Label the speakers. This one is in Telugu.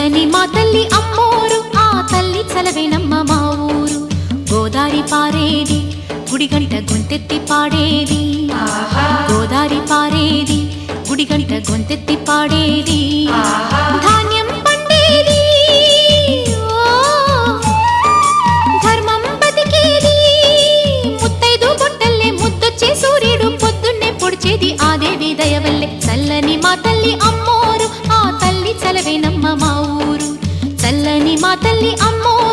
Speaker 1: చల్లని మా తల్లి అమ్మోరు ఆ తల్లి చలవేనమ్మ మా ఊరు గోదారి పారేది గుడిగంట గొంతెత్తి పాడేది గోదారి పారేది గుడిగంట గొంతెత్తి పాడేది ధాన్యం పండేది ధర్మం బతికేది ముత్తైదు బొట్టల్లే ముద్దొచ్చే సూర్యుడు పొద్దున్నే పొడిచేది ఆ దేవి దయవల్లే చల్లని మా తల్లి అమ్మోరు ఆ తల్లి చలవేనమ్మ మా ఊరు చల్లని మా తల్లి అమ్మోరు